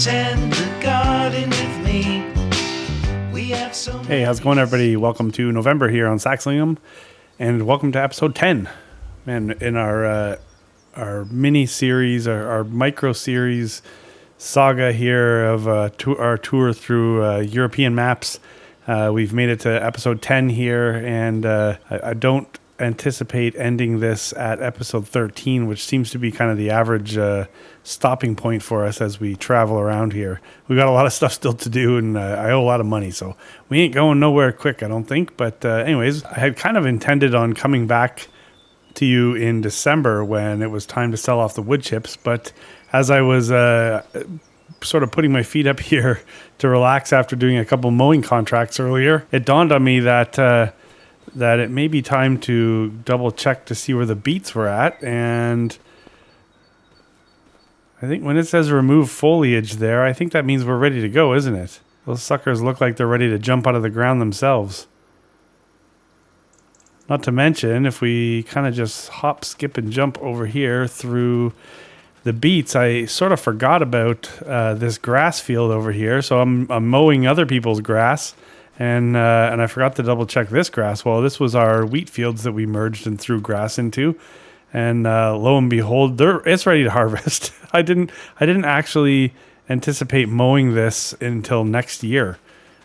tend the garden with me. We have so many. Hey, how's it going, everybody? Welcome to November here on Saxlingham, and welcome to episode 10. Man, in our mini series, our micro series saga here of our tour through European maps, we've made it to episode 10 here, and I don't anticipate ending this at episode 13, which seems to be kind of the average stopping point for us as we travel around here. We've got a lot of stuff still to do, and I owe a lot of money, so we ain't going nowhere quick, I don't think. But anyways, I had kind of intended on coming back to you in December when it was time to sell off the wood chips, but as I was sort of putting my feet up here to relax after doing a couple mowing contracts earlier, it dawned on me that it may be time to double check to see where the beets were at. And I think when it says remove foliage there, I think that means we're ready to go, isn't it? Those suckers look like they're ready to jump out of the ground themselves. Not to mention, if we kind of just hop, skip, and jump over here through the beets, I sort of forgot about this grass field over here. So I'm mowing other people's grass. And I forgot to double check this grass. Well, this was our wheat fields that we merged and threw grass into, and lo and behold, it's ready to harvest. I didn't actually anticipate mowing this until next year,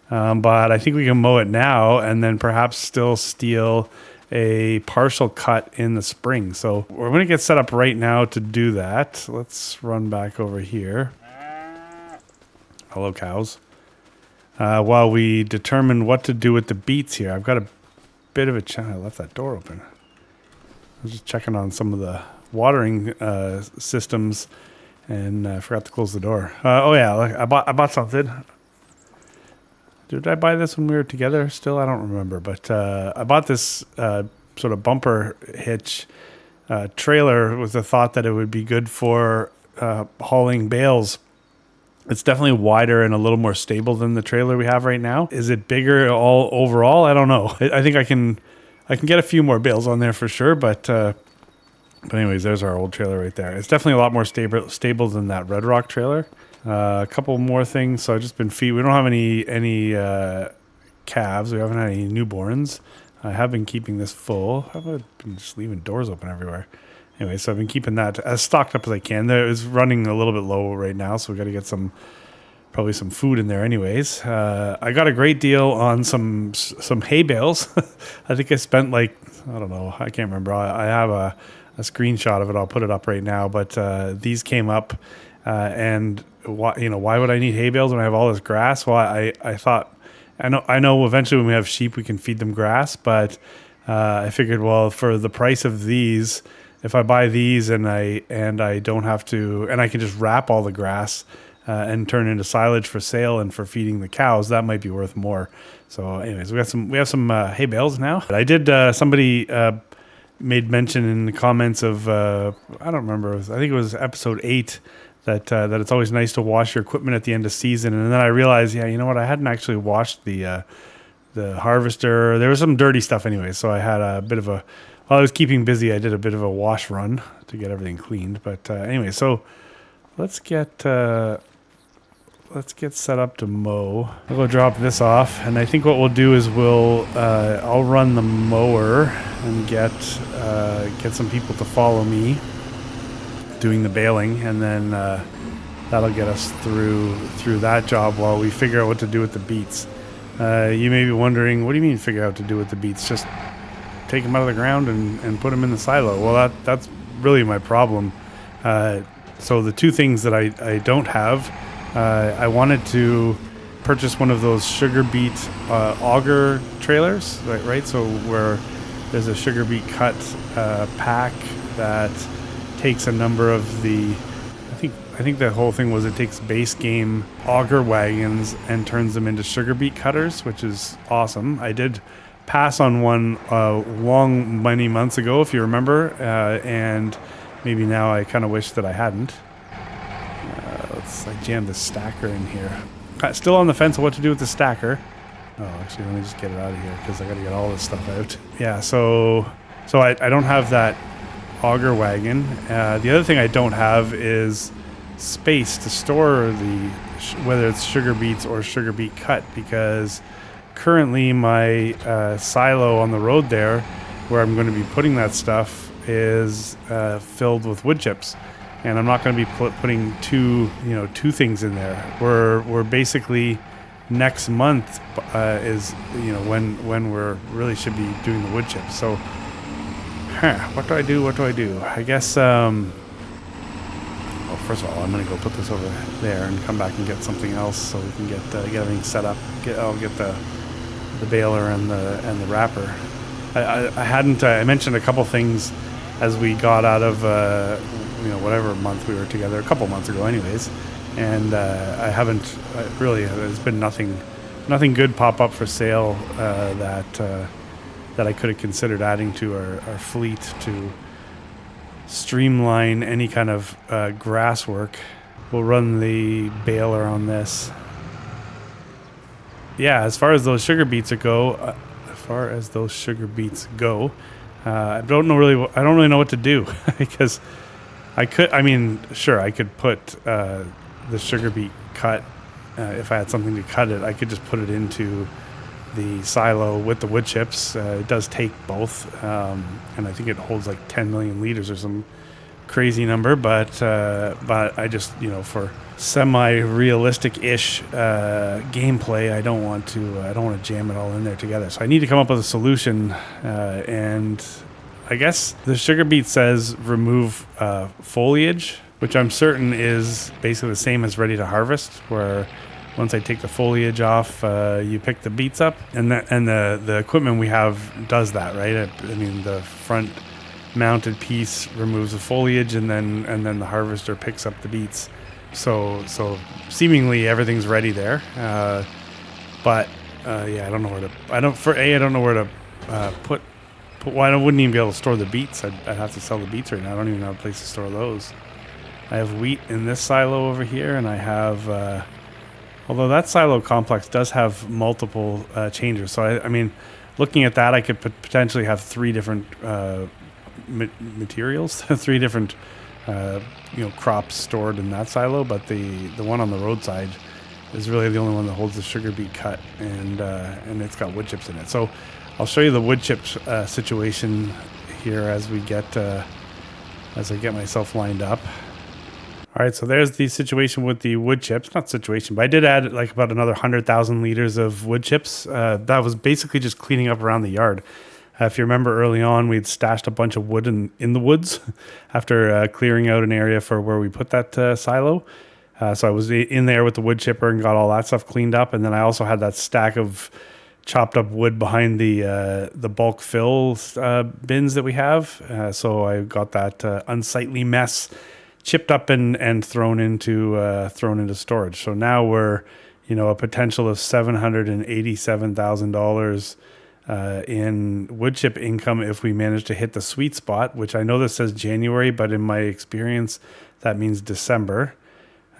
but I think we can mow it now, and then perhaps still steal a partial cut in the spring. So we're going to get set up right now to do that. Let's run back over here. Hello, cows. While we determine what to do with the beets here. I've got a bit of a I left that door open. I was just checking on some of the watering systems, and I forgot to close the door. Oh yeah, I bought something. Did I buy this when we were together still? I don't remember, but I bought this sort of bumper hitch trailer with the thought that it would be good for hauling bales. It's definitely wider and a little more stable than the trailer we have right now. Is it bigger all overall? I don't know. I think I can get a few more bales on there for sure. But anyways, there's our old trailer right there. It's definitely a lot more stable than that Red Rock trailer. A couple more things. So I've just been feeding. We don't have any calves. We haven't had any newborns. I have been keeping this full. I've been just leaving doors open everywhere. Anyway, so I've been keeping that as stocked up as I can. It's running a little bit low right now, so we got to get probably some food in there anyways. I got a great deal on some hay bales. I think I spent I don't know, I can't remember. I have a screenshot of it. I'll put it up right now. But these came up, and why would I need hay bales when I have all this grass? Well, I thought, I know eventually when we have sheep, we can feed them grass, but I figured, well, for the price of these, if I buy these and I don't have to, and I can just wrap all the grass and turn into silage for sale and for feeding the cows, that might be worth more. So anyways, we have some hay bales now. I did, somebody made mention in the comments of, I don't remember, I think it was episode 8, that it's always nice to wash your equipment at the end of season. And then I realized, yeah, you know what, I hadn't actually washed the harvester. There was some dirty stuff anyway, so I had a bit of a, while I was keeping busy, I did a bit of a wash run to get everything cleaned. But anyway, so let's get set up to mow. I'll go drop this off, and I think what we'll do is I'll run the mower and get some people to follow me doing the baling, and then that'll get us through that job while we figure out what to do with the beets. You may be wondering, what do you mean figure out what to do with the beets? Just take them out of the ground and put them in the silo. Well, that's really my problem. So the two things that I don't have, I wanted to purchase one of those sugar beet auger trailers, right? So where there's a sugar beet cut pack that takes a number of the, I think the whole thing was it takes base game auger wagons and turns them into sugar beet cutters, which is awesome. I did pass on one many months ago, if you remember, and maybe now I kind of wish that I hadn't. I jammed the stacker in here. Still on the fence of what to do with the stacker. Oh, actually, let me just get it out of here because I got to get all this stuff out. Yeah, so I don't have that auger wagon. The other thing I don't have is space to store whether it's sugar beets or sugar beet cut, because currently my silo on the road there, where I'm going to be putting that stuff, is filled with wood chips, and I'm not going to be putting two things in there. We're basically next month is when we're really should be doing the wood chips. So what do I do? I guess first of all, I'm going to go put this over there and come back and get something else so we can get everything set up. I'll get the baler and the wrapper. I mentioned a couple things as we got out of whatever month we were together, a couple months ago anyways, and I haven't really, there's been nothing good pop up for sale that I could have considered adding to our fleet to streamline any kind of grass work. We'll run the baler on this. Yeah, as far as those sugar beets go, I don't really know what to do because I could put the sugar beet cut. If I had something to cut it, I could just put it into the silo with the wood chips. It does take both, and I think it holds like 10 million liters or some crazy number. But I just, for semi-realistic-ish gameplay, I don't want to jam it all in there together. So I need to come up with a solution, and I guess the sugar beet says remove foliage, which I'm certain is basically the same as ready to harvest, where once I take the foliage off, you pick the beets up, and the equipment we have does that, right? I mean, the front mounted piece removes the foliage, and then the harvester picks up the beets. So seemingly everything's ready there, but I don't know where to. I don't know where to put. Well, I wouldn't even be able to store the beets. I'd have to sell the beets right now. I don't even have a place to store those. I have wheat in this silo over here, and I have. Although that silo complex does have multiple changers, so I mean, looking at that, I could potentially have three different materials, three different crops stored in that silo. But the one on the roadside is really the only one that holds the sugar beet cut, and it's got wood chips in it. So I'll show you the wood chips situation here as I get myself lined up. All right, so there's the situation with the wood chips. Not situation, but I did add like about another 100,000 liters of wood chips. That was basically just cleaning up around the yard. If you remember early on, we'd stashed a bunch of wood in the woods after clearing out an area for where we put that silo. So I was in there with the wood chipper and got all that stuff cleaned up. And then I also had that stack of chopped up wood behind the bulk fill bins that we have. So I got that unsightly mess chipped up and thrown into storage. So now we're, a potential of $787,000 in wood chip income if we manage to hit the sweet spot, which I know this says January, but in my experience, that means December.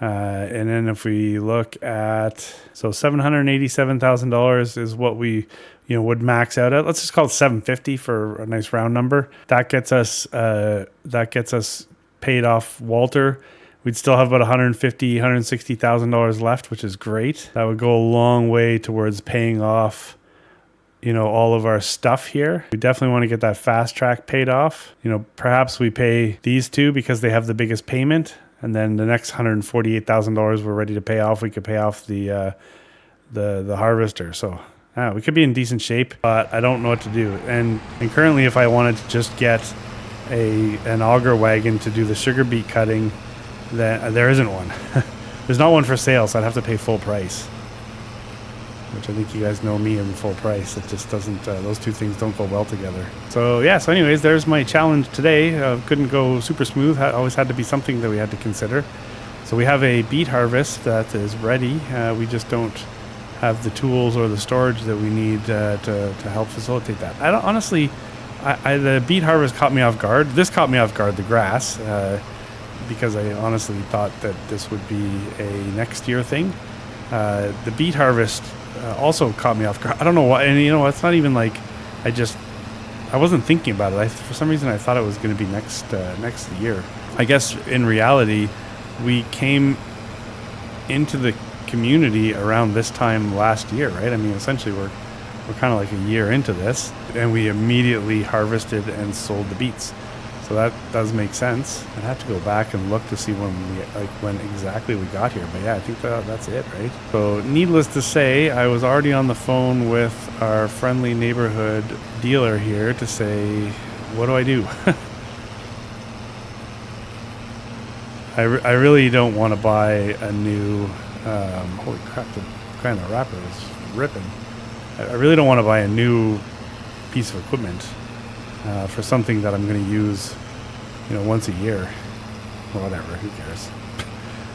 And then if we look at, so $787,000 is what we, would max out at. Let's just call it 750 for a nice round number. That gets us paid off Walter. We'd still have about $160,000 left, which is great. That would go a long way towards paying off, all of our stuff here. We definitely want to get that fast track paid off. Perhaps we pay these two because they have the biggest payment, and then the next $148,000 we're ready to pay off. We could pay off the harvester. So we could be in decent shape, but I don't know what to do. And currently, if I wanted to just get an auger wagon to do the sugar beet cutting, then there isn't one. There's not one for sale, so I'd have to pay full price, which I think you guys know me and full price. It just doesn't, those two things don't go well together. So anyways, there's my challenge today. Couldn't go super smooth. Always had to be something that we had to consider. So we have a beet harvest that is ready. We just don't have the tools or the storage that we need to help facilitate that. I don't honestly. The beet harvest caught me off guard. This caught me off guard, the grass, because I honestly thought that this would be a next year thing. The beet harvest also caught me off guard. I don't know why, and it's not even like I wasn't thinking about it. For some reason, I thought it was going to be next year. I guess in reality, we came into the community around this time last year, right? I mean, essentially we're kind of like a year into this, and we immediately harvested and sold the beets. So that does make sense. I'd have to go back and look to see when exactly we got here. But yeah, I think that's it, right? So needless to say, I was already on the phone with our friendly neighborhood dealer here to say, what do I do? I really don't want to buy a new, holy crap, the kind of wrapper is ripping. I really don't want to buy a new piece of equipment for something that I'm going to use, once a year. Well, whatever, who cares?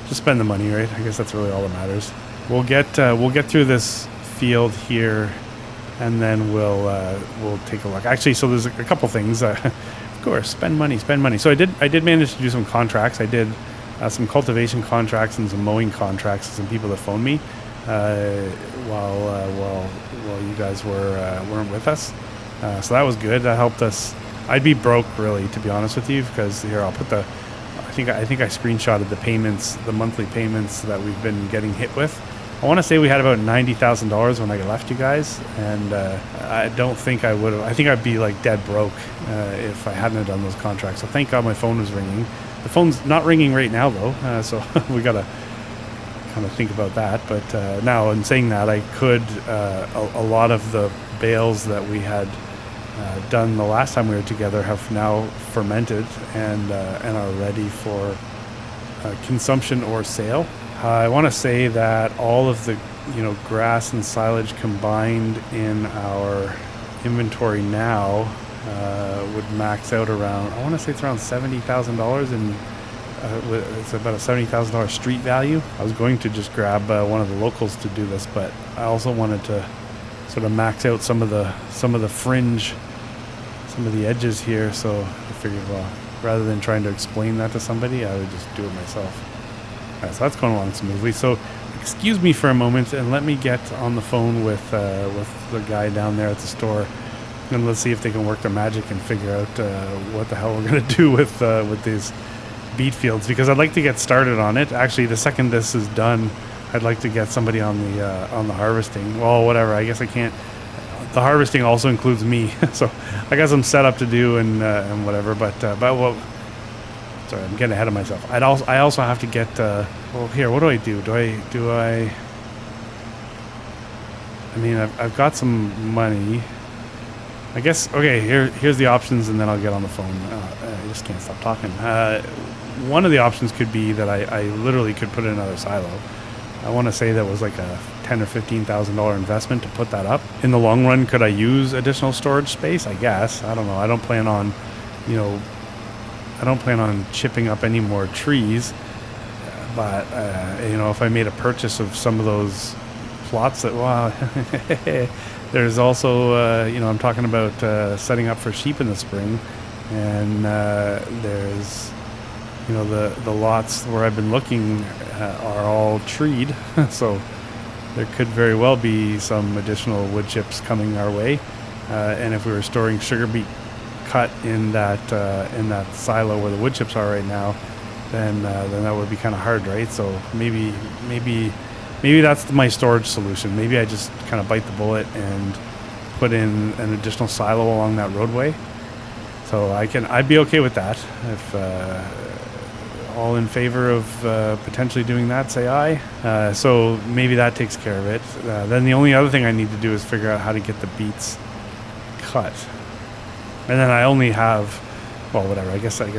Just spend the money, right? I guess that's really all that matters. We'll get through this field here, and then we'll take a look. Actually, so there's a couple things. Of course, spend money. So I did manage to do some contracts. I did some cultivation contracts and some mowing contracts to some people that phoned me while you guys weren't with us. So that was good. That helped us. I'd be broke, really, to be honest with you, because here I'll put I think I screenshotted the payments, the monthly payments that we've been getting hit with. I want to say we had about $90,000 when I left you guys, and I don't think I would have. I think I'd be like dead broke if I hadn't have done those contracts. So thank God my phone was ringing. The phone's not ringing right now though, so we gotta kind of think about that. But now, in saying that, I could a lot of the bales that we had done the last time we were together have now fermented and are ready for consumption or sale. I want to say that all of the grass and silage combined in our inventory now would max out around, I want to say it's around $70,000, and it's about a $70,000 street value. I was going to just grab one of the locals to do this, but I also wanted to sort of max out some of the fringe, some of the edges here. So I figured, well, rather than trying to explain that to somebody, I would just do it myself. All right, so that's going along smoothly. So excuse me for a moment and let me get on the phone with the guy down there at the store, and let's see if they can work their magic and figure out what the hell we're going to do with these beet fields, because I'd like to get started on it. Actually, the second this is done, I'd like to get somebody on the harvesting. Well, whatever. I guess I can't. The harvesting also includes me, so I got some setup to do and whatever. But well, sorry, I'm getting ahead of myself. I also have to get. Well, here, what do I do? Do I? I mean, I've got some money. I guess. Okay, here's the options, and then I'll get on the phone. I just can't stop talking. One of the options could be that I literally could put in another silo. I want to say that was like a $10,000 or $15,000 investment to put that up. In the long run, could I use additional storage space? I guess. I don't know. I don't plan on chipping up any more trees. But if I made a purchase of some of those plots that, wow, there's also I'm talking about setting up for sheep in the spring, and there's the lots where I've been looking are all treed, so there could very well be some additional wood chips coming our way. And if we were storing sugar beet cut in that silo where the wood chips are right now, then that would be kind of hard, right? So maybe that's my storage solution. Maybe I just kind of bite the bullet and put in an additional silo along that roadway. So I'd be okay with that. If all in favor of potentially doing that, say aye. So maybe that takes care of it. Then the only other thing I need to do is figure out how to get the beets cut. And then I only have, well, whatever. I guess it's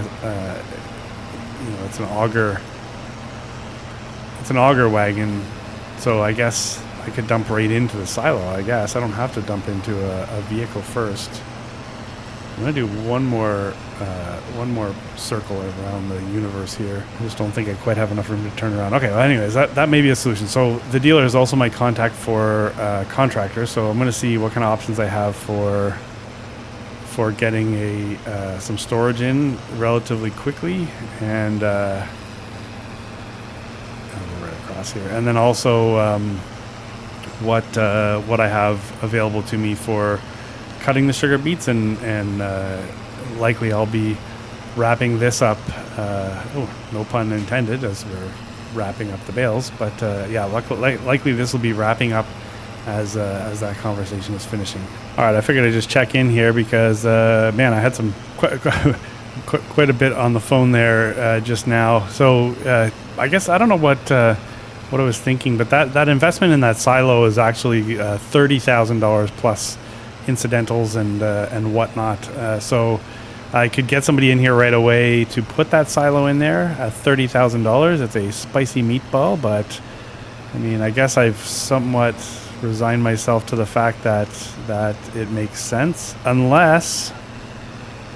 an auger. It's an auger wagon, so I guess I could dump right into the silo. I guess I don't have to dump into a vehicle first. I'm gonna do one more circle around the universe here. I just don't think I quite have enough room to turn around. Okay, well, anyways, that may be a solution. So the dealer is also my contact for contractors. So I'm gonna see what kind of options I have for getting some storage in relatively quickly, and I'll go right across here. And then also what I have available to me for cutting the sugar beets, and likely I'll be wrapping this up, no pun intended, as we're wrapping up the bales. But yeah, likely this will be wrapping up as that conversation is finishing. All right, I figured I'd just check in here because man, I had some quite a bit on the phone there just now. So I guess I don't know what I was thinking, but that investment in that silo is actually $30,000 plus incidentals and whatnot. So I could get somebody in here right away to put that silo in there at $30,000. It's a spicy meatball, but I mean, I guess I've somewhat resigned myself to the fact that it makes sense, unless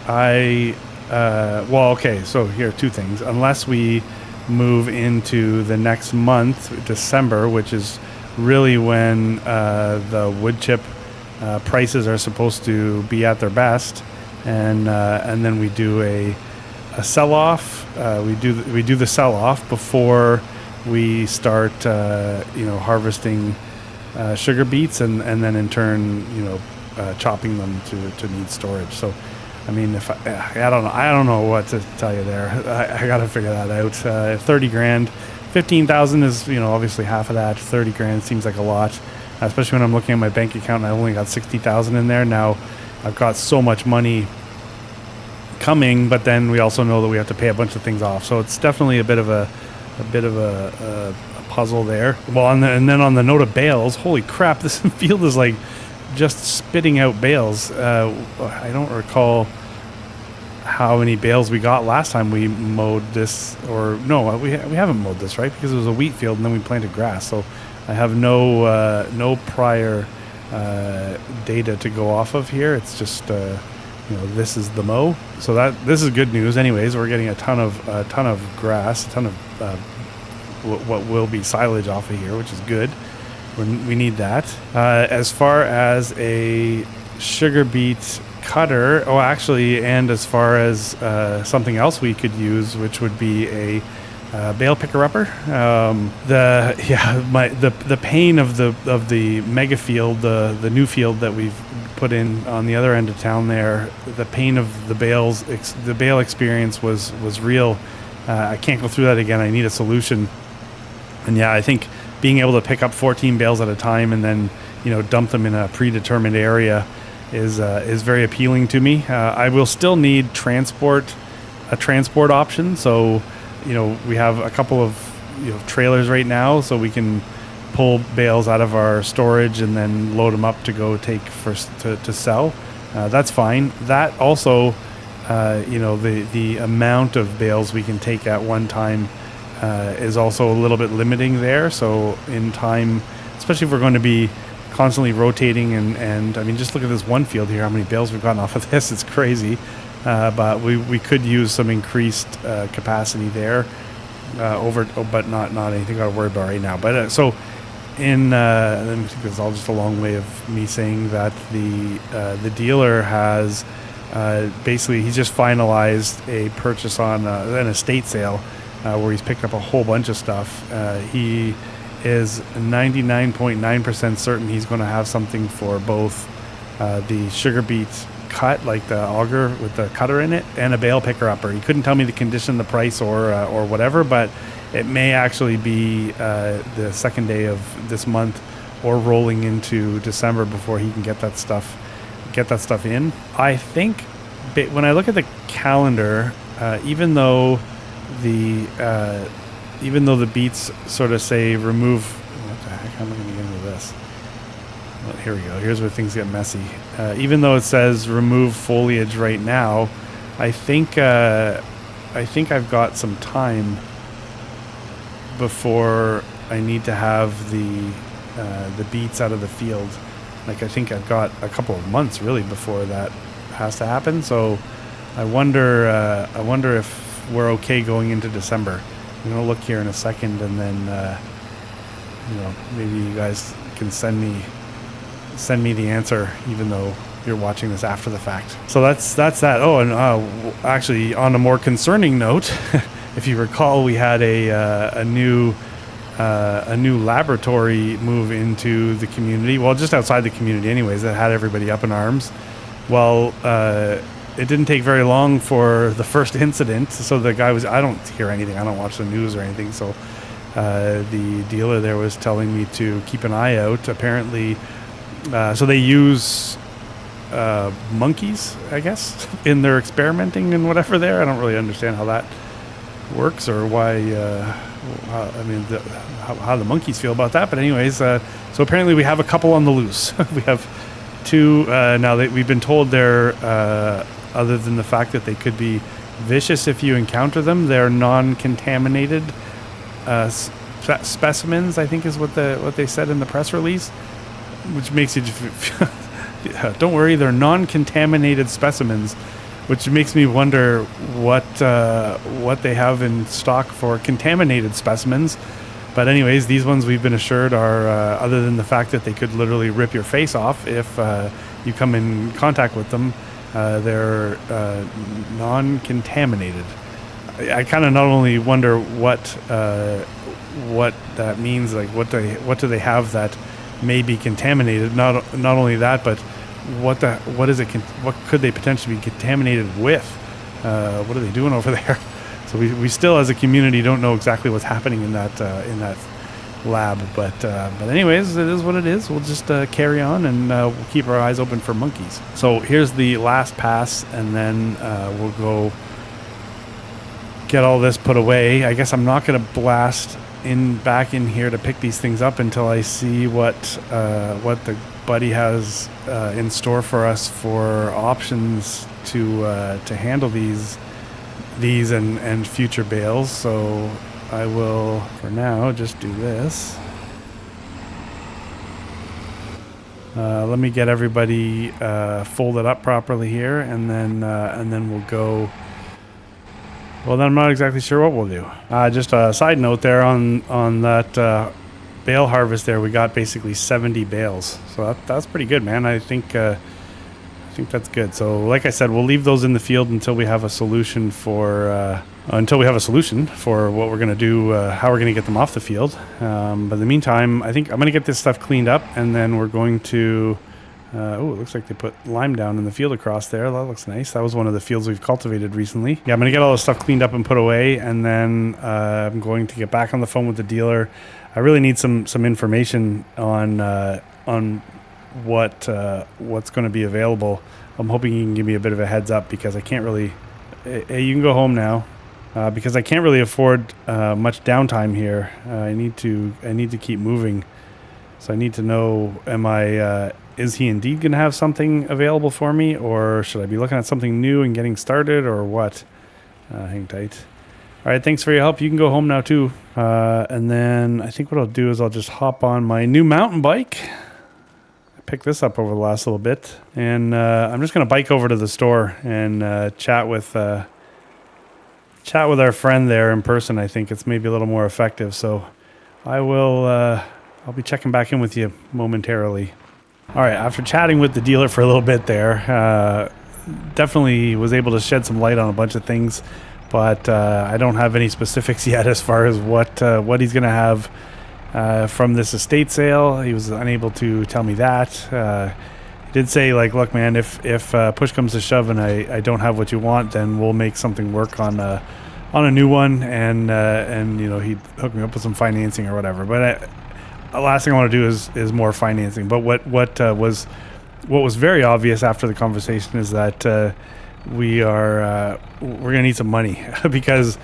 I well, okay, so here are two things. Unless we move into the next month, December, which is really when the wood chip prices are supposed to be at their best, and then we do a sell-off. We do the sell-off before we start harvesting sugar beets, and then in turn chopping them to need storage. So I mean, if I don't know what to tell you there. I got to figure that out. 30 grand, 15,000 is, obviously half of that. 30 grand seems like a lot, especially when I'm looking at my bank account and I only got 60,000 in there. Now I've got so much money coming, but then we also know that we have to pay a bunch of things off. So it's definitely a bit of a puzzle there. Well, and then on the note of bales, holy crap, this field is like just spitting out bales. I don't recall how many bales we got last time we mowed this, or no, we haven't mowed this, right? Because it was a wheat field and then we planted grass. So I have no prior data to go off of here. It's just this is the mow. So this is good news. Anyways, we're getting a ton of grass, a ton of what will be silage off of here, which is good. We need that. As far as a sugar beet cutter, and as far as something else we could use, which would be a bale picker upper. The pain of the mega field, the new field that we've put in on the other end of town there, the pain of the bale experience was real. I can't go through that again. I need a solution. And yeah, I think being able to pick up 14 bales at a time and then dump them in a predetermined area is very appealing to me. I will still need a transport option. So we have a couple of trailers right now, so we can pull bales out of our storage and then load them up to go take to sell. That's fine. That also the amount of bales we can take at one time is also a little bit limiting there. So in time, especially if we're going to be constantly rotating and I mean, just look at this one field here, how many bales we've gotten off of this. It's crazy. But we could use some increased capacity there but not anything I got to worry about right now. But so let me think, it's all just a long way of me saying that the dealer has basically, he's just finalized a purchase on an estate sale where he's picked up a whole bunch of stuff. He is 99.9% certain he's going to have something for both the sugar beet cut, like the auger with the cutter in it, and a bale picker upper. He couldn't tell me the condition, the price, or whatever, but it may actually be the second day of this month or rolling into December before he can get that stuff in. I think when I look at the calendar, even though the beets sort of say remove, what the heck, how am I going to get into this? Well, here we go. Here's where things get messy. Even though it says remove foliage right now, I think I've got some time before I need to have the beets out of the field. Like, I think I've got a couple of months really before that has to happen. So I wonder if we're okay going into December. I'm gonna look here in a second, and then maybe you guys can send me the answer, even though you're watching this after the fact. So that's that. Oh, and actually, on a more concerning note, if you recall, we had a new laboratory move into the community. Well, just outside the community, anyways. That had everybody up in arms. Well, it didn't take very long for the first incident. So the guy was, I don't hear anything. I don't watch the news or anything. So the dealer there was telling me to keep an eye out. Apparently, so they use monkeys, I guess, in their experimenting and whatever there. I don't really understand how that works or why, how the monkeys feel about that. But anyways, so apparently we have a couple on the loose. We have two now that we've been told they're, other than the fact that they could be vicious if you encounter them, they're non-contaminated specimens, I think is what they said in the press release, which makes you don't worry, they're non-contaminated specimens, which makes me wonder what they have in stock for contaminated specimens. But anyways, these ones we've been assured are, other than the fact that they could literally rip your face off if you come in contact with them, they're non-contaminated. I kind of not only wonder what that means, like what do they have that may be contaminated. Not only that, but what could they potentially be contaminated with? What are they doing over there? So we still, as a community, don't know exactly what's happening in that lab. But anyways, it is what it is. We'll just carry on and we'll keep our eyes open for monkeys. So here's the last pass, and then we'll go get all this put away. I guess I'm not going to blast back in here to pick these things up until I see what the buddy has in store for us for options to handle these and future bales. So I will, for now, just do this. Let me get everybody folded up properly here, and then we'll go. Well, then I'm not exactly sure what we'll do. Just a side note there on that bale harvest there, we got basically 70 bales. So that's pretty good, man. I think that's good. So like I said, we'll leave those in the field until we have a solution for what we're going to do, how we're going to get them off the field. But in the meantime, I think I'm going to get this stuff cleaned up, and then we're going to it looks like they put lime down in the field across there. That looks nice. That was one of the fields we've cultivated recently. Yeah, I'm going to get all this stuff cleaned up and put away, and then I'm going to get back on the phone with the dealer. I really need some information on what's going to be available. I'm hoping you can give me a bit of a heads up, because I can't really... Hey, you can go home now, because I can't really afford much downtime here. I need to keep moving. So I need to know, is he indeed going to have something available for me, or should I be looking at something new and getting started, or what? Hang tight. All right, thanks for your help. You can go home now too. And then I think what I'll do is I'll just hop on my new mountain bike. I picked this up over the last little bit, and I'm just going to bike over to the store and chat with our friend there in person. I think it's maybe a little more effective. So I'll be checking back in with you momentarily. All right, after chatting with the dealer for a little bit there, definitely was able to shed some light on a bunch of things, but I don't have any specifics yet as far as what he's going to have from this estate sale. He was unable to tell me that. He did say, like, look, man, if push comes to shove and I don't have what you want, then we'll make something work on a new one, and he'd hook me up with some financing or whatever. But the last thing I want to do is more financing. But what was very obvious after the conversation is that we're gonna need some money because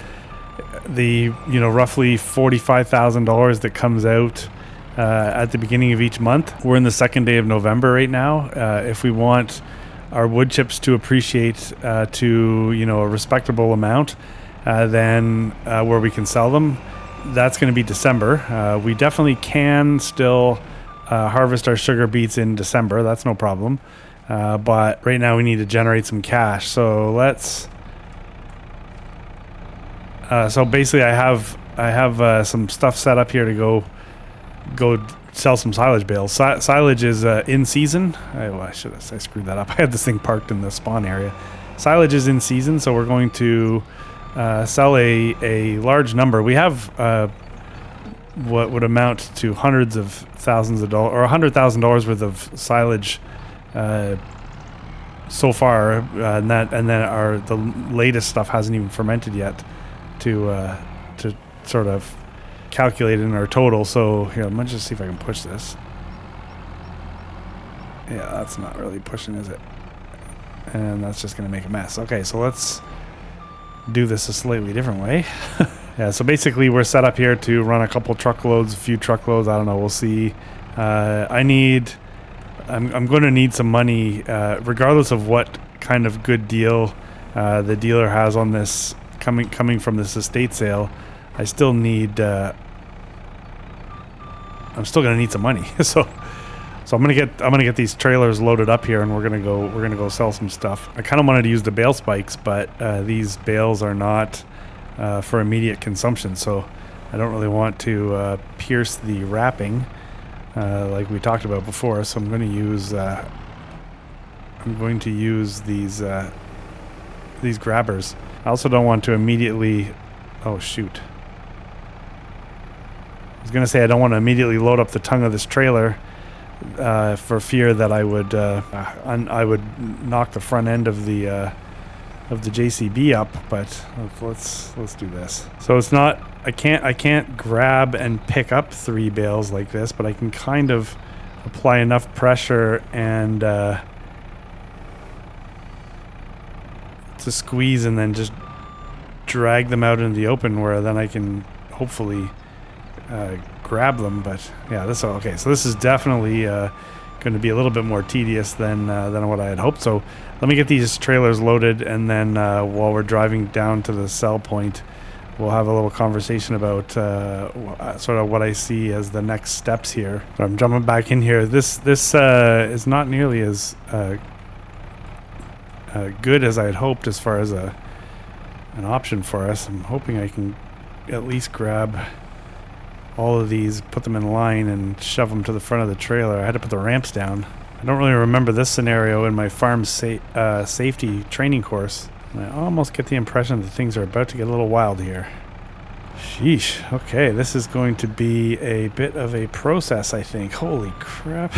the roughly $45,000 that comes out at the beginning of each month. We're in the second day of November right now. If we want our wood chips to appreciate to a respectable amount, then where we can sell them, that's going to be December. We definitely can still harvest our sugar beets in December. That's no problem. But right now we need to generate some cash. So let's. So basically, I have some stuff set up here to go sell some silage bales. Silage is in season. I screwed that up. I had this thing parked in the spawn area. Silage is in season, so we're going to sell a large number. We have what would amount to hundreds of thousands of dollars, or $100,000 worth of silage so far, and then the latest stuff hasn't even fermented yet to sort of calculated in our total. So here, let me just see if I can push this. Yeah, that's not really pushing, is it? And that's just going to make a mess. Okay, so let's do this a slightly different way. Yeah, so basically we're set up here to run a couple truckloads, a few truckloads. I don't know. We'll see. I'm going to need some money, regardless of what kind of good deal the dealer has on this coming from this estate sale. I still need. I'm still going to need some money. So I'm gonna get these trailers loaded up here, and we're gonna go sell some stuff. I kind of wanted to use the bale spikes, but these bales are not for immediate consumption, so I don't really want to pierce the wrapping like we talked about before. So I'm going to use these grabbers. I also don't want to immediately. Oh shoot! I was gonna say I don't want to immediately load up the tongue of this trailer. For fear that I would knock the front end of the JCB up, but let's do this. So it's not I can't grab and pick up 3 bales like this, but I can kind of apply enough pressure and to squeeze and then just drag them out into the open, where then I can hopefully grab them. But yeah, so this is definitely going to be a little bit more tedious than what I had hoped. So let me get these trailers loaded, and then while we're driving down to the sell point, we'll have a little conversation about sort of what I see as the next steps here. So I'm jumping back in here. This is not nearly as good as I had hoped as far as an option for us. I'm hoping I can at least grab all of these, put them in line, and shove them to the front of the trailer. I had to put the ramps down. I don't really remember this scenario in my farm safety training course. I almost get the impression that things are about to get a little wild here. Sheesh. Okay, this is going to be a bit of a process, I think. Holy crap.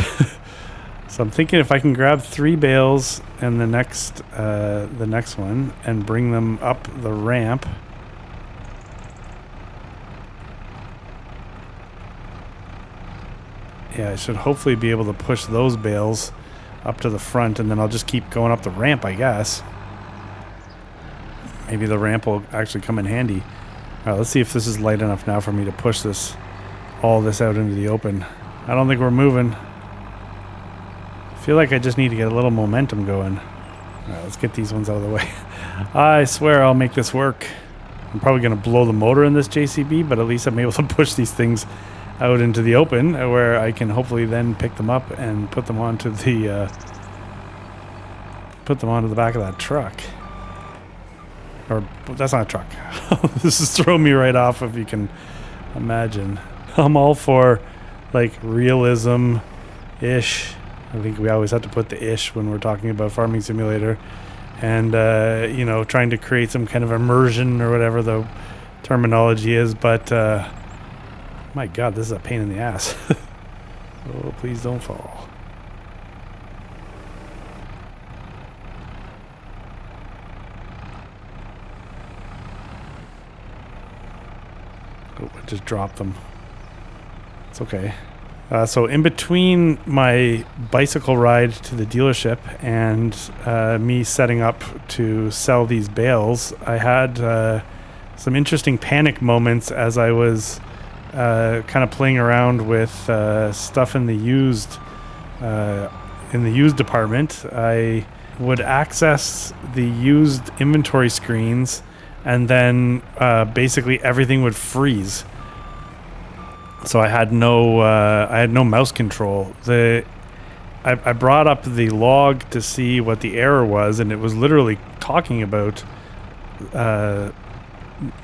So I'm thinking if I can grab 3 bales and the next one and bring them up the ramp. Yeah, I should hopefully be able to push those bales up to the front, and then I'll just keep going up the ramp, I guess. Maybe the ramp will actually come in handy. All right, let's see if this is light enough now for me to push all this out into the open. I don't think we're moving. I feel like I just need to get a little momentum going. All right, let's get these ones out of the way. I swear I'll make this work. I'm probably going to blow the motor in this JCB, but at least I'm able to push these things out into the open, where I can hopefully then pick them up and put them onto the back of that truck. Or that's not a truck. This is throwing me right off, if you can imagine. I'm all for like realism-ish. I think we always have to put the ish when we're talking about Farming Simulator, and trying to create some kind of immersion or whatever the terminology is, but my God, this is a pain in the ass. Oh, please don't fall. Oh, I just dropped them. It's okay. So in between my bicycle ride to the dealership and me setting up to sell these bales, I had some interesting panic moments as I was kind of playing around with stuff in the used department. I would access the used inventory screens, and then basically everything would freeze. So I had no mouse control. I brought up the log to see what the error was, and it was literally talking about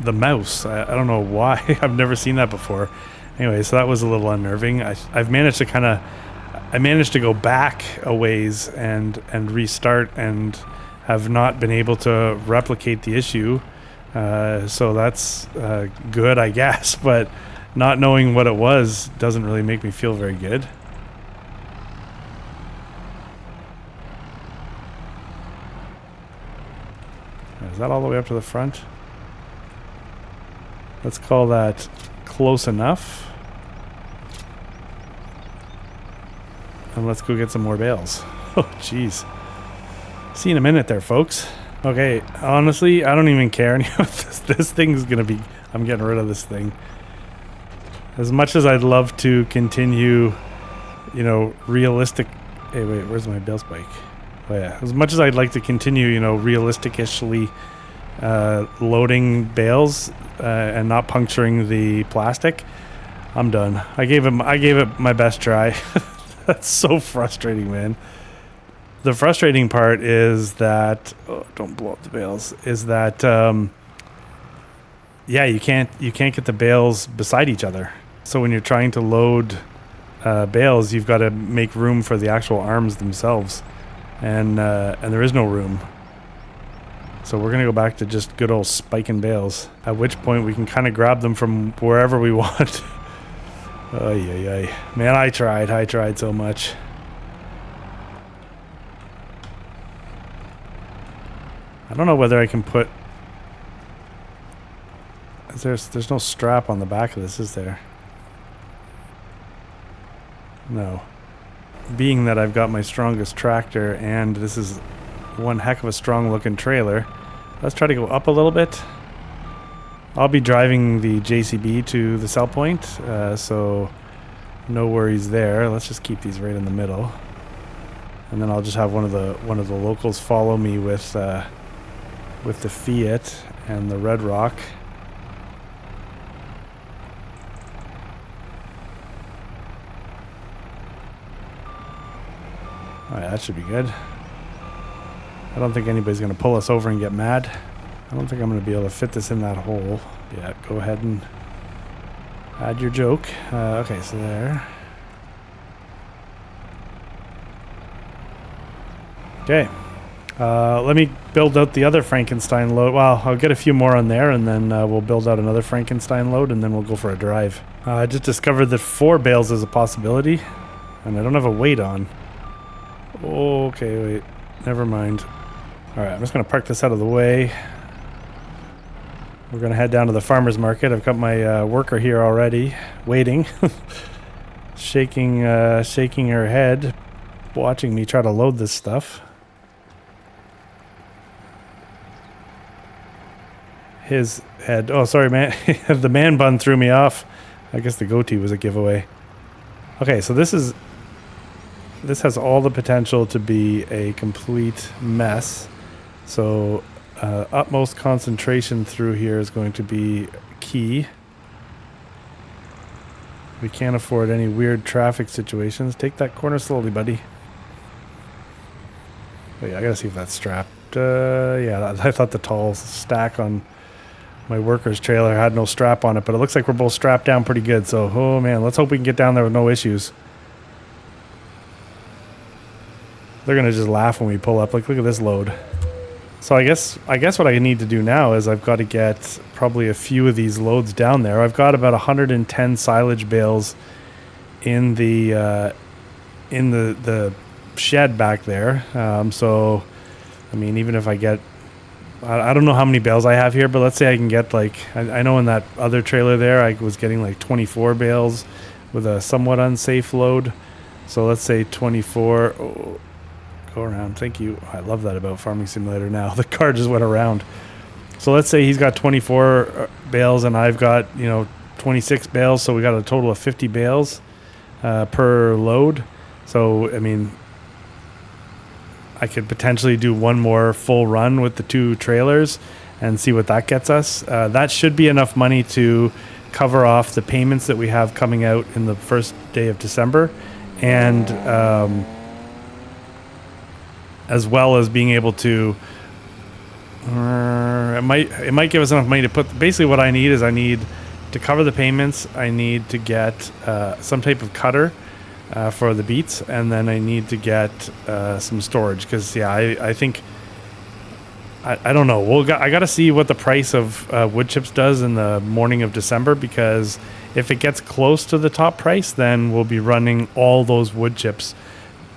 the mouse. I don't know why. I've never seen that before. Anyway, so that was a little unnerving. I managed to go back a ways and restart, and have not been able to replicate the issue. So that's good, I guess. But not knowing what it was doesn't really make me feel very good. Is that all the way up to the front? Let's call that close enough. And let's go get some more bales. Oh, jeez. See you in a minute there, folks. Okay, honestly, I don't even care anymore. This thing's gonna be... I'm getting rid of this thing. As much as I'd love to continue, you know, realistic... Hey, wait, where's my bale spike? Oh, yeah. As much as I'd like to continue, you know, realistic-ishly loading bales and not puncturing the plastic, I'm done. I gave it my best try. That's so frustrating, man. The frustrating part is that don't blow up the bales. Is that yeah, you can't get the bales beside each other. So when you're trying to load bales, you've got to make room for the actual arms themselves, and there is no room. So we're gonna go back to just good old spiking bales. At which point we can kind of grab them from wherever we want. Ay. Man, I tried so much. I don't know whether I can put... There's no strap on the back of this, is there? No. Being that I've got my strongest tractor and this is one heck of a strong looking trailer, let's try to go up a little bit. I'll be driving the JCB to the sell point, so no worries there. Let's just keep these right in the middle, and then I'll just have one of the locals follow me with the Fiat and the Red Rock. All right, that should be good. I don't think anybody's going to pull us over and get mad. I don't think I'm going to be able to fit this in that hole. Yeah, go ahead and add your joke. Okay, so there. Okay. Let me build out the other Frankenstein load. Well, I'll get a few more on there, and then we'll build out another Frankenstein load, and then we'll go for a drive. I just discovered that 4 bales is a possibility, and I don't have a weight on. Okay, wait. Never mind. All right, I'm just going to park this out of the way. We're going to head down to the farmer's market. I've got my worker here already, waiting, shaking her head, watching me try to load this stuff. His head. Oh, sorry, man. The man bun threw me off. I guess the goatee was a giveaway. Okay, so this has all the potential to be a complete mess. So utmost concentration through here is going to be key. We can't afford any weird traffic situations. Take that corner slowly, buddy. Wait, I gotta see if that's strapped. Yeah, I thought the tall stack on my worker's trailer had no strap on it, but it looks like we're both strapped down pretty good. So, oh man, let's hope we can get down there with no issues. They're gonna just laugh when we pull up. Like, look at this load. So I guess what I need to do now is I've got to get probably a few of these loads down there. I've got about 110 silage bales in the shed back there. So, I mean, even if I get, I don't know how many bales I have here, but let's say I can get like, I know in that other trailer there, I was getting like 24 bales with a somewhat unsafe load. So let's say 24. Oh, go around. Thank you. I love that about Farming Simulator now. The car just went around. So let's say he's got 24 bales and I've got, 26 bales. So we got a total of 50 bales per load. So, I mean, I could potentially do one more full run with the 2 trailers and see what that gets us. That should be enough money to cover off the payments that we have coming out in the first day of December. And, as well as being able to, it might give us enough money to put. Basically, what I need to cover the payments. I need to get some type of cutter for the beets, and then I need to get some storage because I think I don't know. I got to see what the price of wood chips does in the morning of December, because if it gets close to the top price, then we'll be running all those wood chips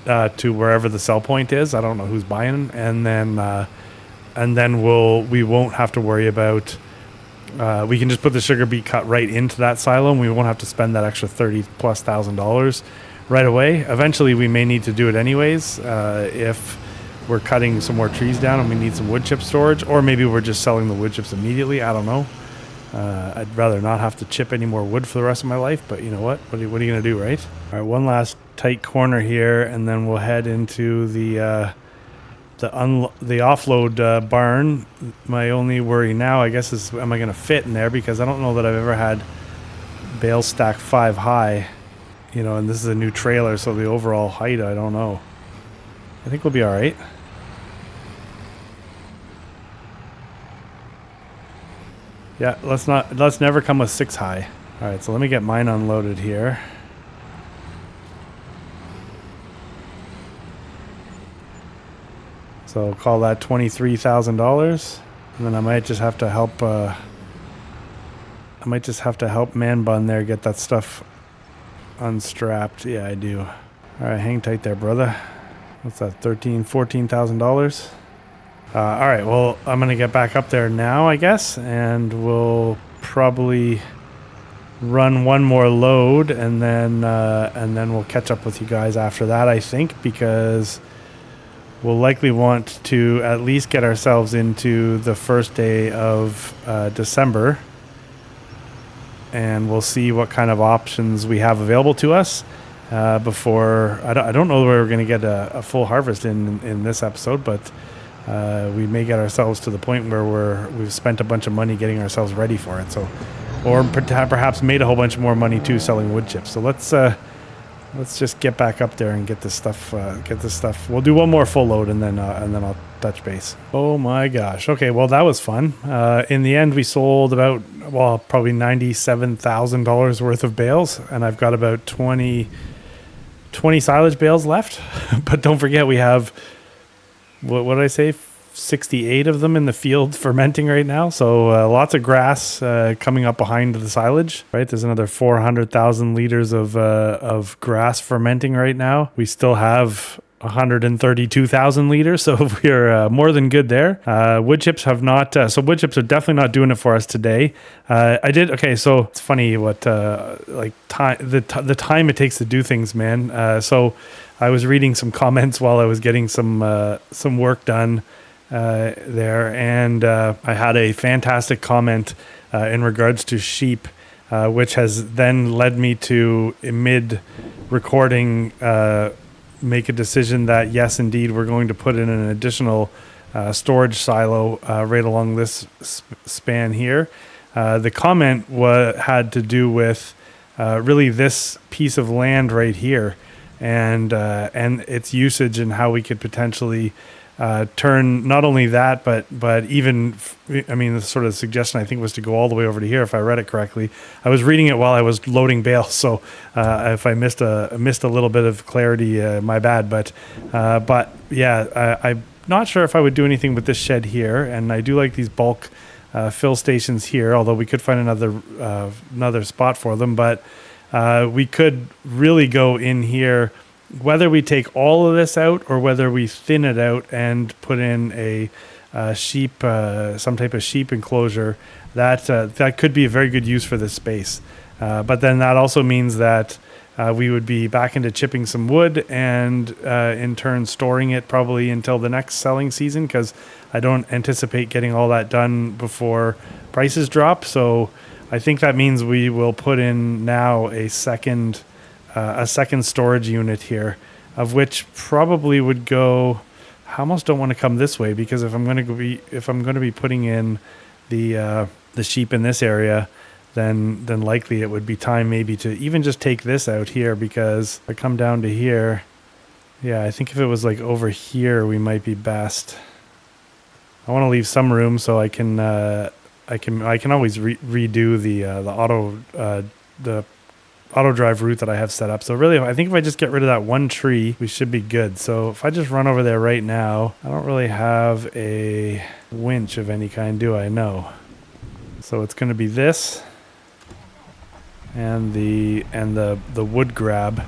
to wherever the sell point is. I don't know who's buying, and then we won't have to worry about we can just put the sugar beet cut right into that silo, and we won't have to spend that extra $30,000+ right away. Eventually, we may need to do it anyways if we're cutting some more trees down and we need some wood chip storage, or maybe we're just selling the wood chips immediately. I don't know. I'd rather not have to chip any more wood for the rest of my life, but you know what? What are you going to do, right? All right, one last tight corner here, and then we'll head into the offload barn. My only worry now, I guess, is am I going to fit in there, because I don't know that I've ever had bale stack 5 high, you know, and this is a new trailer, so the overall height, I don't know. I think we'll be all right. Yeah, let's never come with 6 high. All right, so let me get mine unloaded here. So call that $23,000, and then I might just have to help. I might just have to help Man Bun there get that stuff unstrapped. Yeah, I do. All right, hang tight there, brother. What's that? $14,000? All right, well, I'm gonna get back up there now, I guess, and we'll probably run one more load, and then we'll catch up with you guys after that, I think, because we'll likely want to at least get ourselves into the first day of December, and we'll see what kind of options we have available to us before. I don't know where we're going to get a full harvest in this episode, but we may get ourselves to the point where we've spent a bunch of money getting ourselves ready for it. So, or perhaps made a whole bunch more money too selling wood chips. So let's just get back up there and get this stuff. We'll do one more full load, and then I'll touch base. Oh my gosh. Okay, well, that was fun. In the end, we sold about, probably $97,000 worth of bales, and I've got about 20 silage bales left. But don't forget, we have, what did I say? 68 of them in the field fermenting right now. So lots of grass coming up behind the silage, right? There's another 400,000 liters of grass fermenting right now. We still have 132,000 liters, so we're more than good there. Wood chips have not, so wood chips are definitely not doing it for us today. Okay, so it's funny what the time it takes to do things, man. So I was reading some comments while I was getting some work done there, and I had a fantastic comment in regards to sheep, which has then led me to, mid recording, make a decision that yes, indeed, we're going to put in an additional storage silo right along this span here. The comment had to do with really this piece of land right here, and its usage, and how we could potentially turn not only that, but even, I mean, the sort of suggestion I think was to go all the way over to here, if I read it correctly. I was reading it while I was loading bales, so if I missed a little bit of clarity, my bad. But yeah, I'm not sure if I would do anything with this shed here, and I do like these bulk fill stations here, although we could find another spot for them. But we could really go in here, whether we take all of this out or whether we thin it out and put in a sheep, some type of sheep enclosure. That could be a very good use for this space. But then that also means that we would be back into chipping some wood, and in turn storing it probably until the next selling season, because I don't anticipate getting all that done before prices drop. So I think that means we will put in now a second storage unit here, of which probably would go. I almost don't want to come this way, because if I'm going to be putting in the sheep in this area, then likely it would be time maybe to even just take this out here, because if I come down to here, yeah, I think if it was like over here, we might be best. I want to leave some room so I can always redo the auto drive route that I have set up. So really, I think if I just get rid of that one tree, we should be good. So if I just run over there right now, I don't really have a winch of any kind, do I? No. So it's going to be this and the wood grab.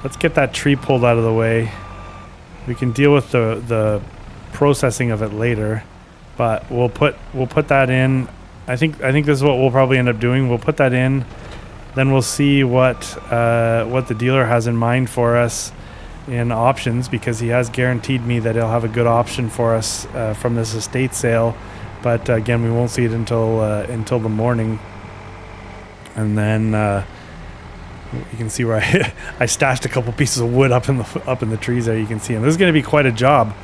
Let's get that tree pulled out of the way. We can deal with the processing of it later, but we'll put that in I think this is what we'll probably end up doing. We'll put that in, then we'll see what the dealer has in mind for us in options, because he has guaranteed me that he'll have a good option for us from this estate sale. But again, we won't see it until the morning, and then you can see where I stashed a couple pieces of wood up in the trees there. You can see them. This is going to be quite a job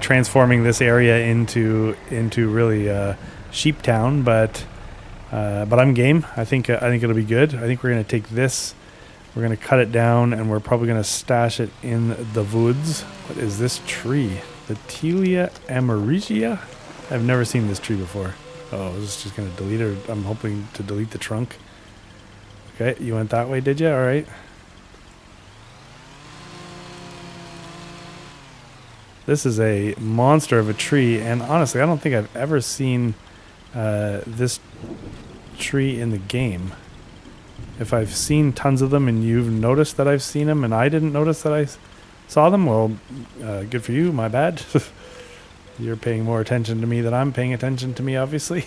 transforming this area into really sheep town, but I'm game. I think it'll be good. I think we're going to take this. We're going to cut it down, and we're probably going to stash it in the woods. What is this tree? The Telia amerigia? I've never seen this tree before. Oh, I was just going to delete it. I'm hoping to delete the trunk. Okay, you went that way, did you? All right. This is a monster of a tree, and honestly, I don't think I've ever seen this tree in the game. If I've seen tons of them and you've noticed that I've seen them and I didn't notice that I saw them, well, good for you, my bad. You're paying more attention to me than I'm paying attention to me, obviously.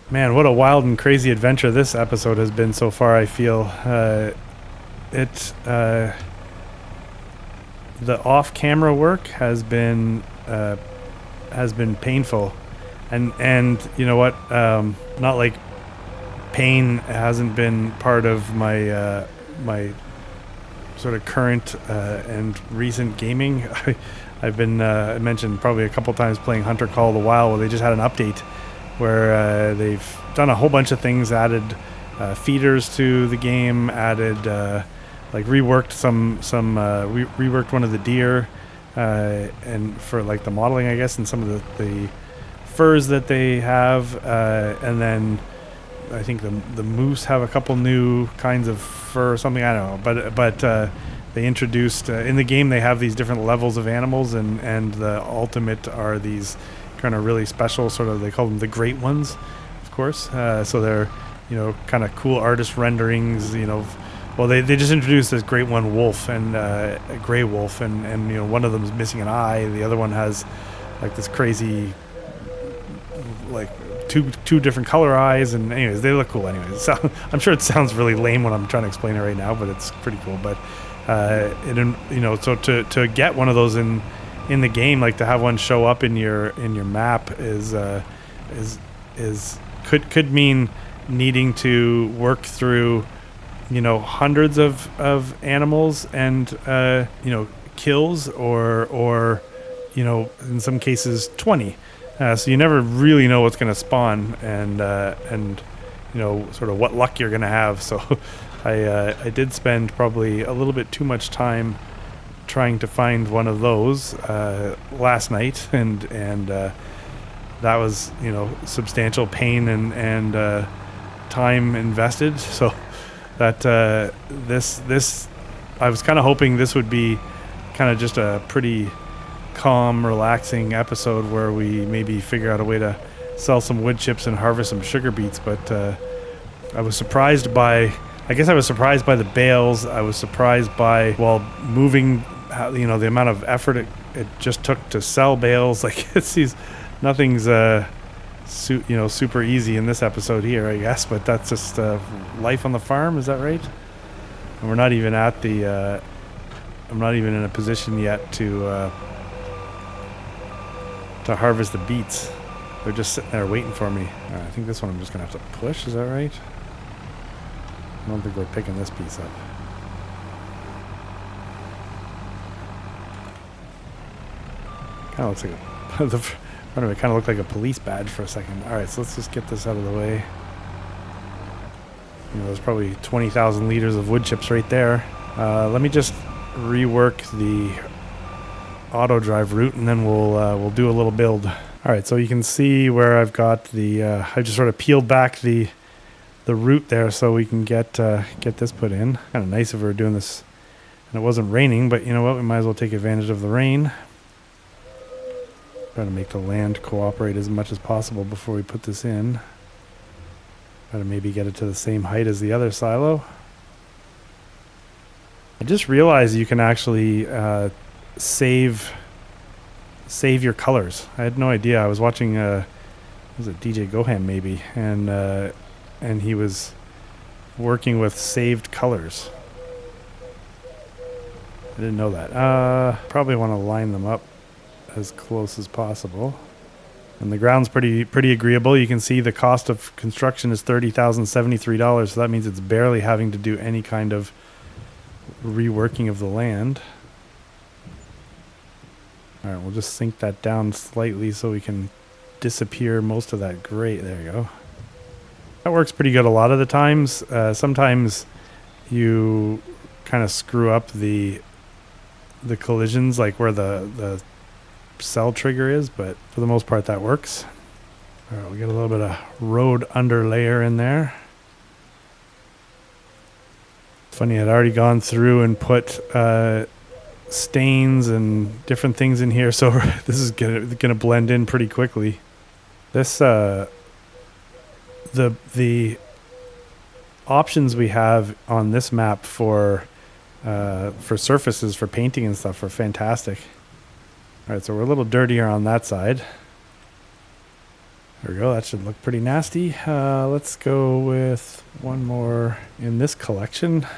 Man, what a wild and crazy adventure this episode has been so far, I feel. The off-camera work has been painful. And you know what? Not like pain hasn't been part of my my sort of current and recent gaming. I've been I mentioned probably a couple times playing Hunter Call of the Wild, where they just had an update where they've done a whole bunch of things, added feeders to the game, added like reworked reworked one of the deer and for like the modeling, I guess, and some of the furs that they have, and then I think the moose have a couple new kinds of fur or something. I don't know, but they introduced in the game, they have these different levels of animals, and the ultimate are these kind of really special sort of, they call them the great ones, of course. So they're, you know, kind of cool artist renderings, you know. Well, they just introduced this great one wolf and a gray wolf, and you know, one of them is missing an eye, the other one has like this crazy like two different color eyes, and anyways, they look cool anyways. So I'm sure it sounds really lame when I'm trying to explain it right now, but it's pretty cool. But you know, so to get one of those in the game, like to have one show up in your map could mean needing to work through, you know, hundreds of animals and you know, kills, or you know, in some cases 20. So you never really know what's going to spawn, and you know, sort of what luck you're going to have. So I did spend probably a little bit too much time trying to find one of those last night, and that was, you know, substantial pain and time invested. So that this I was kind of hoping this would be kind of just a pretty calm, relaxing episode where we maybe figure out a way to sell some wood chips and harvest some sugar beets. But I was surprised by the bales. I was surprised by, while moving, you know, the amount of effort it just took to sell bales. Like, it's nothing's super easy in this episode here, I guess, but that's just life on the farm. Is that right? And we're not even at the I'm not even in a position yet to harvest the beets. They're just sitting there waiting for me. I think this one I'm just gonna have to push. Is that right? I don't think we're picking this piece up. Kind of looks like the front of it kind of looked like a police badge for a second. All right, so let's just get this out of the way. You know, there's probably 20,000 liters of wood chips right there. Let me just rework the auto drive route, and then we'll do a little build. All right, so you can see where I've got the I just sort of peeled back the route there so we can get this put in. Kind of nice if we were doing this and it wasn't raining, but you know what, we might as well take advantage of the rain. Try to make the land cooperate as much as possible before we put this in. Try to maybe get it to the same height as the other silo. I just realized you can actually save your colors. I had no idea. I was watching was it DJ Gohan maybe, and he was working with saved colors. I didn't know that. Probably want to line them up as close as possible. And the ground's pretty agreeable. You can see the cost of construction is $30,073, so that means it's barely having to do any kind of reworking of the land. All right, we'll just sink that down slightly so we can disappear most of that grate. There you go. That works pretty good a lot of the times. Sometimes you kind of screw up the collisions, like where the cell trigger is, but for the most part that works. All right, we get a little bit of road underlayer in there. Funny, I'd already gone through and put stains and different things in here, so this is gonna blend in pretty quickly. This the options we have on this map for surfaces for painting and stuff are fantastic. All right, so we're a little dirtier on that side. There we go. That should look pretty nasty. Let's go with one more in this collection. I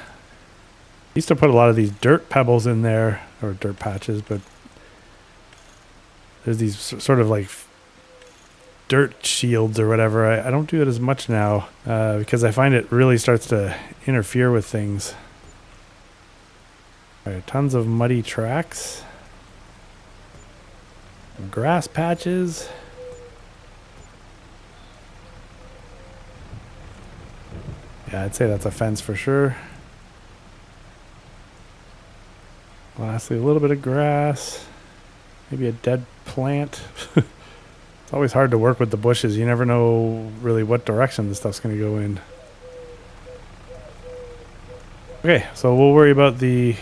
used to put a lot of these dirt pebbles in there, or dirt patches, but there's these sort of like dirt shields or whatever. I don't do it as much now because I find it really starts to interfere with things. All right, tons of muddy tracks. Grass patches. Yeah, I'd say that's a fence for sure. Lastly, a little bit of grass. Maybe a dead plant. It's always hard to work with the bushes. You never know really what direction this stuff's going to go in. Okay, so we'll worry about the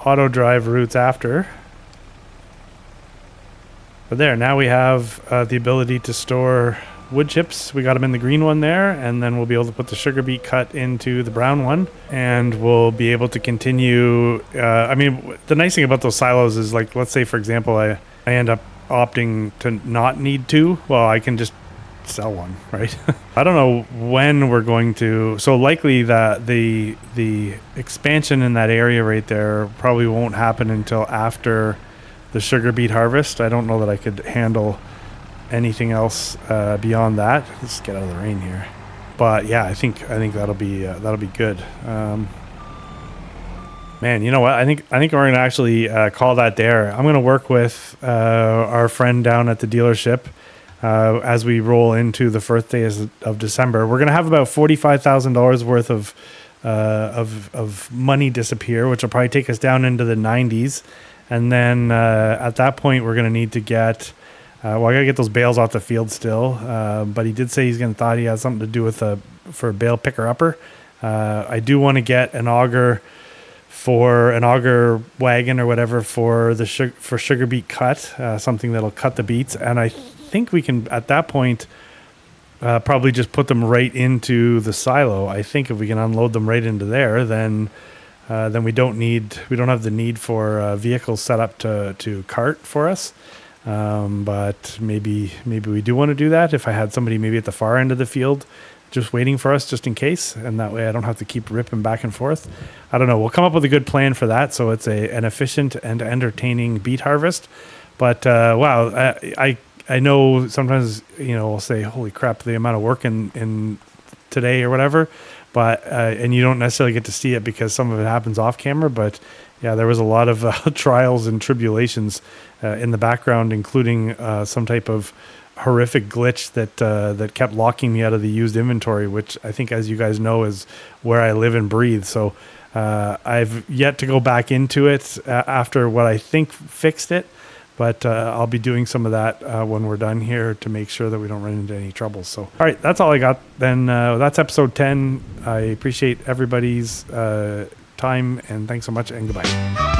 auto drive routes after. But there, now we have the ability to store wood chips. We got them in the green one there, and then we'll be able to put the sugar beet cut into the brown one, and we'll be able to continue. I mean, the nice thing about those silos is, like, let's say, for example, I end up opting to not need two. Well, I can just sell one, right? I don't know when we're going to. So likely that the expansion in that area right there probably won't happen until after the sugar beet harvest. I don't know that I could handle anything else beyond that. Let's get out of the rain here. But yeah, I think that'll be good. Man, you know what? I think we're gonna actually call that there. I'm gonna work with our friend down at the dealership as we roll into the first days of December. We're gonna have about $45,000 worth of money disappear, which will probably take us down into the 90s. And then at that point, we're going to need to get, I got to get those bales off the field still. But he did say thought he has something to do with for a bale picker upper. I do want to get an auger wagon or whatever for sugar beet cut, something that'll cut the beets. And I think we can, at that point, probably just put them right into the silo. I think if we can unload them right into there, then we don't have the need for vehicles set up to cart for us. But maybe we do want to do that if I had somebody maybe at the far end of the field just waiting for us just in case, and that way I don't have to keep ripping back and forth. I don't know. We'll come up with a good plan for that so it's an efficient and entertaining beet harvest. But wow, I know sometimes, we'll say, holy crap, the amount of work in today or whatever. But and you don't necessarily get to see it because some of it happens off camera. But yeah, there was a lot of trials and tribulations in the background, including some type of horrific glitch that kept locking me out of the used inventory, which I think, as you guys know, is where I live and breathe. So I've yet to go back into it after what I think fixed it. But I'll be doing some of that when we're done here to make sure that we don't run into any trouble. So, all right, that's all I got. Then that's episode 10. I appreciate everybody's time, and thanks so much, and goodbye.